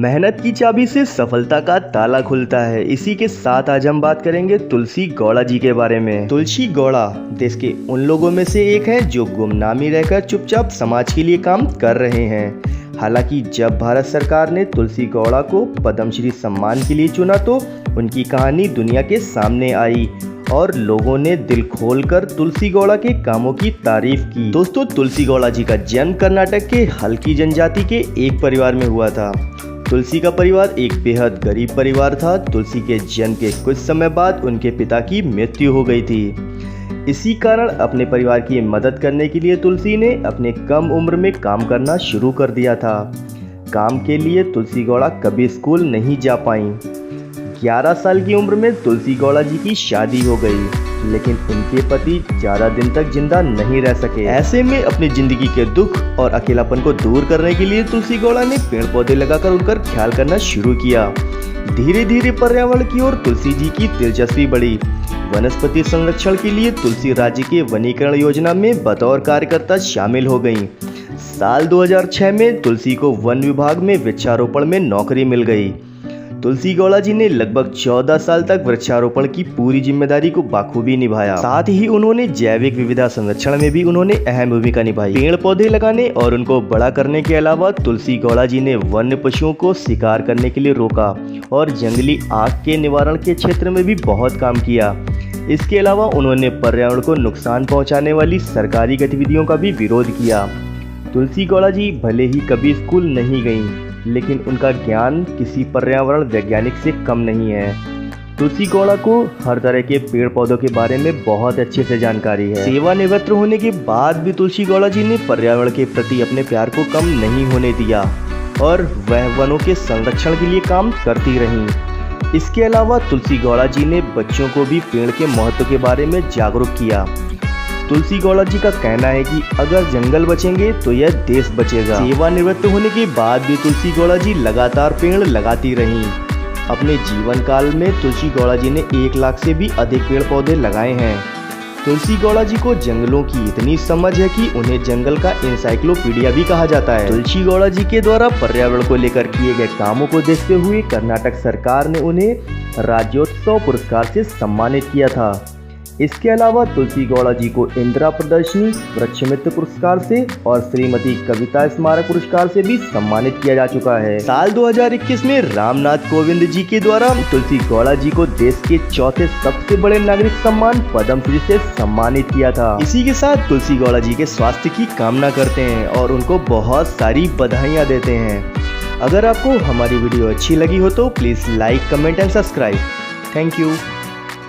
मेहनत की चाबी से सफलता का ताला खुलता है। इसी के साथ आज हम बात करेंगे तुलसी गौड़ा जी के बारे में। तुलसी गौड़ा देश के उन लोगों में से एक हैं जो गुमनामी रहकर चुपचाप समाज के लिए काम कर रहे हैं। हालांकि जब भारत सरकार ने तुलसी गौड़ा को पद्मश्री सम्मान के लिए चुना तो उनकी कहानी दुनिया के सामने आई और लोगों ने दिल खोलकर तुलसी गौड़ा के कामों की तारीफ की। दोस्तों, तुलसी गौड़ा जी का जन्म कर्नाटक के हल्की जनजाति के एक परिवार में हुआ था। तुलसी का परिवार एक बेहद गरीब परिवार था। तुलसी के जन्म के कुछ समय बाद उनके पिता की मृत्यु हो गई थी। इसी कारण अपने परिवार की मदद करने के लिए तुलसी ने अपने कम उम्र में काम करना शुरू कर दिया था। काम के लिए तुलसी गौड़ा कभी स्कूल नहीं जा पाई। 11 साल की उम्र में तुलसी गौड़ा जी की शादी हो गई, लेकिन उनके पति ज़्यादा दिन तक जिंदा नहीं रह सके। ऐसे में अपनी जिंदगी के दुख और अकेलापन को दूर करने के लिए तुलसी गौड़ा ने पेड़ पौधे लगाकर उनका ख्याल करना शुरू किया। धीरे धीरे पर्यावरण की ओर तुलसी जी की दिलचस्पी बढ़ी। वनस्पति संरक्षण के लिए तुलसी राज्य के वनीकरण योजना में बतौर कार्यकर्ता शामिल हो गई। साल 2006 में तुलसी को वन विभाग में वृक्षारोपण में नौकरी मिल गई। तुलसी गौड़ा जी ने लगभग 14 साल तक वृक्षारोपण की पूरी जिम्मेदारी को बखूबी निभाया। साथ ही उन्होंने जैविक विविधता संरक्षण में भी उन्होंने अहम भूमिका निभाई। पेड़ पौधे लगाने और उनको बड़ा करने के अलावा तुलसी गौड़ा जी ने वन्य पशुओं को शिकार करने के लिए रोका और जंगली आग के निवारण के क्षेत्र में भी बहुत काम किया। इसके अलावा उन्होंने पर्यावरण को नुकसान पहुँचाने वाली सरकारी गतिविधियों का भी विरोध किया। तुलसी गौड़ा जी भले ही कभी स्कूल नहीं गईं, लेकिन उनका ज्ञान किसी पर्यावरण वैज्ञानिक से कम नहीं है। तुलसी गौड़ा को हर तरह के पेड़ पौधों के बारे में बहुत अच्छे से जानकारी है। सेवानिवृत्त होने के बाद भी तुलसी गौड़ा जी ने पर्यावरण के प्रति अपने प्यार को कम नहीं होने दिया और वह वनों के संरक्षण के लिए काम करती रहीं। इसके अलावा तुलसी गौड़ा जी ने बच्चों को भी पेड़ के महत्व के बारे में जागरूक किया। तुलसी गौड़ा जी का कहना है कि अगर जंगल बचेंगे तो यह देश बचेगा। सेवानिवृत्त होने के बाद भी तुलसी गौड़ा जी लगातार पेड़ लगाती रहीं। अपने जीवन काल में तुलसी गौड़ा जी ने 1 लाख से भी अधिक पेड़ पौधे लगाए हैं। तुलसी गौड़ा जी को जंगलों की इतनी समझ है कि उन्हें जंगल का इंसाइक्लोपीडिया भी कहा जाता है। तुलसी गौड़ा जी के द्वारा पर्यावरण को लेकर किए गए कामों को देखते हुए कर्नाटक सरकार ने उन्हें राज्योत्सव पुरस्कार से सम्मानित किया था। इसके अलावा तुलसी गौड़ा जी को इंदिरा प्रदर्शनी वृक्षमित्र पुरस्कार से और श्रीमती कविता स्मारक पुरस्कार से भी सम्मानित किया जा चुका है। साल 2021 में रामनाथ कोविंद जी के द्वारा तुलसी गौड़ा जी को देश के चौथे सबसे बड़े नागरिक सम्मान पद्मश्री से सम्मानित किया था। इसी के साथ तुलसी गौड़ा जी के स्वास्थ्य की कामना करते हैं और उनको बहुत सारी बधाइयाँ देते हैं। अगर आपको हमारी वीडियो अच्छी लगी हो तो please like, comment and subscribe. Thank you.